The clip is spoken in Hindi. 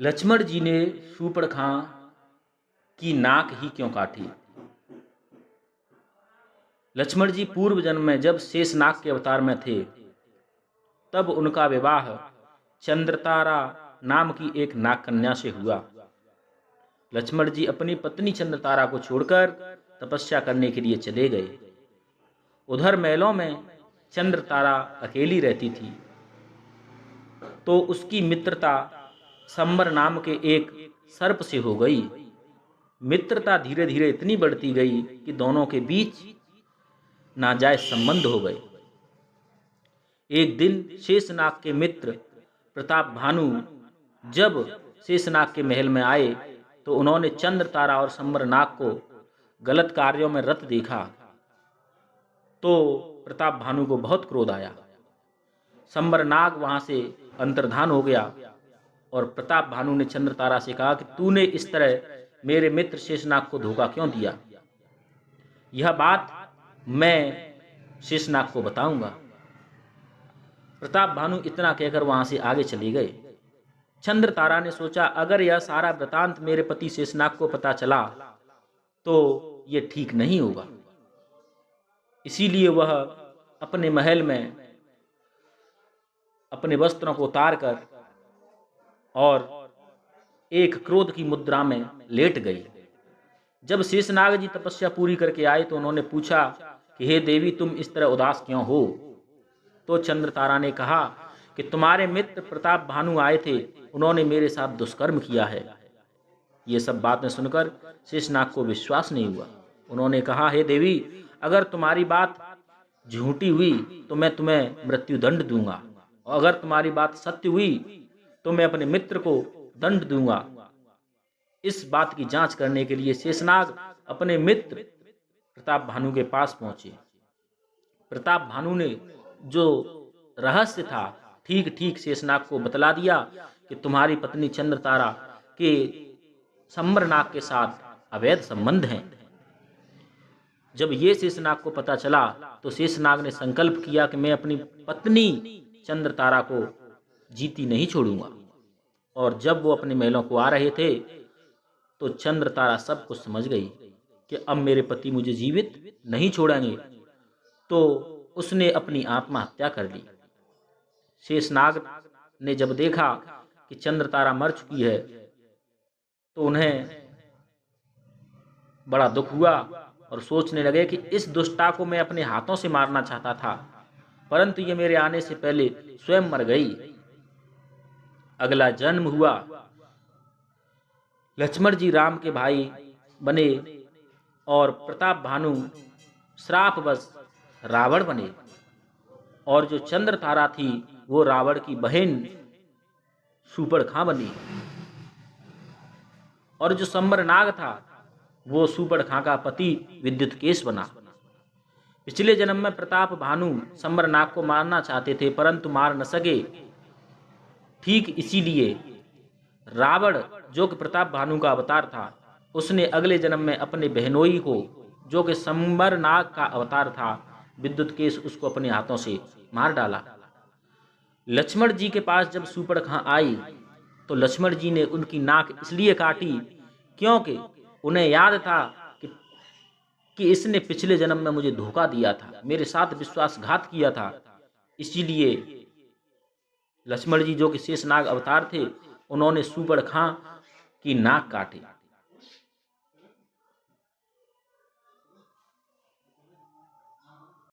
लक्ष्मण जी ने शूर्पणखा की नाक ही क्यों काटी। लक्ष्मण जी पूर्व जन्म में जब शेषनाग के अवतार में थे तब उनका विवाह चंद्रतारा नाम की एक नाग कन्या से हुआ। लक्ष्मण जी अपनी पत्नी चंद्रतारा को छोड़कर तपस्या करने के लिए चले गए। उधर महलों में चंद्रतारा अकेली रहती थी तो उसकी मित्रता संबर नाम के एक सर्प से हो गई। मित्रता धीरे धीरे इतनी बढ़ती गई कि दोनों के बीच नाजायज संबंध हो गए। एक दिन शेषनाग के मित्र प्रताप भानु जब शेषनाग के महल में आए तो उन्होंने चंद्रतारा और संबरनाग को गलत कार्यों में रत देखा तो प्रताप भानु को बहुत क्रोध आया। संबरनाग वहां से अंतर्धान हो गया और प्रताप भानु ने चंद्रतारा से कहा कि तूने इस तरह मेरे मित्र शेषनाग को धोखा क्यों दिया। यह बात मैं शेषनाग को बताऊंगा। प्रताप भानु इतना कहकर वहां से आगे चले गए। चंद्रतारा ने सोचा अगर यह सारा वृतांत मेरे पति शेषनाग को पता चला तो यह ठीक नहीं होगा। इसीलिए वह अपने महल में अपने वस्त्रों को उतार कर और एक क्रोध की मुद्रा में लेट गई। जब शेषनाग जी तपस्या पूरी करके आए तो उन्होंने पूछा कि हे देवी तुम इस तरह उदास क्यों हो। तो चंद्रतारा ने कहा कि तुम्हारे मित्र प्रताप भानु आए थे, उन्होंने मेरे साथ दुष्कर्म किया है। ये सब बातें सुनकर शेषनाग को विश्वास नहीं हुआ। उन्होंने कहा हे देवी अगर तुम्हारी बात झूठी हुई तो मैं तुम्हें मृत्यु दंड दूंगा और अगर तुम्हारी बात सत्य हुई तो मैं अपने मित्र को दंड दूंगा। इस बात की जांच करने के लिए शेषनाग अपने मित्र प्रताप भानु के पास पहुंचे। प्रताप भानु ने जो रहस्य था ठीक ठीक शेषनाग को बतला दिया कि तुम्हारी पत्नी चंद्रतारा के संबरनाग के साथ अवैध संबंध हैं। जब ये शेषनाग को पता चला तो शेषनाग ने संकल्प किया कि मैं अपनी पत्नी चंद्रतारा को जीती नहीं छोड़ूंगा। और जब वो अपने महलों को आ रहे थे तो चंद्रतारा सब कुछ समझ गई कि अब मेरे पति मुझे जीवित नहीं छोड़ेंगे, तो उसने अपनी आत्महत्या कर ली। शेषनाग ने जब देखा कि चंद्रतारा मर चुकी है तो उन्हें बड़ा दुख हुआ और सोचने लगे कि इस दुष्टा को मैं अपने हाथों से मारना चाहता था परंतु ये मेरे आने से पहले स्वयं मर गई। अगला जन्म हुआ, लक्ष्मण जी राम के भाई बने और प्रताप भानु श्रापवश रावण बने और जो चंद्रतारा थी वो रावण की बहन शूर्पणखा बनी और जो संबरनाग था वो शूर्पणखा का पति विद्युतकेश बना। पिछले जन्म में प्रताप भानु संबरनाग को मारना चाहते थे परंतु मार न सके। ठीक इसीलिए रावण जो कि प्रताप भानु का अवतार था उसने अगले जन्म में अपने बहनोई को जो कि संबरनाग का अवतार था विद्युतकेश उसको अपने हाथों से मार डाला। लक्ष्मण जी के पास जब शूर्पणखा आई तो लक्ष्मण जी ने उनकी नाक इसलिए काटी क्योंकि उन्हें याद था कि इसने पिछले जन्म में मुझे धोखा दिया था, मेरे साथ विश्वासघात किया था। इसीलिए लक्ष्मण जी जो कि शेषनाग अवतार थे उन्होंने शूर्पणखा की नाक काटी।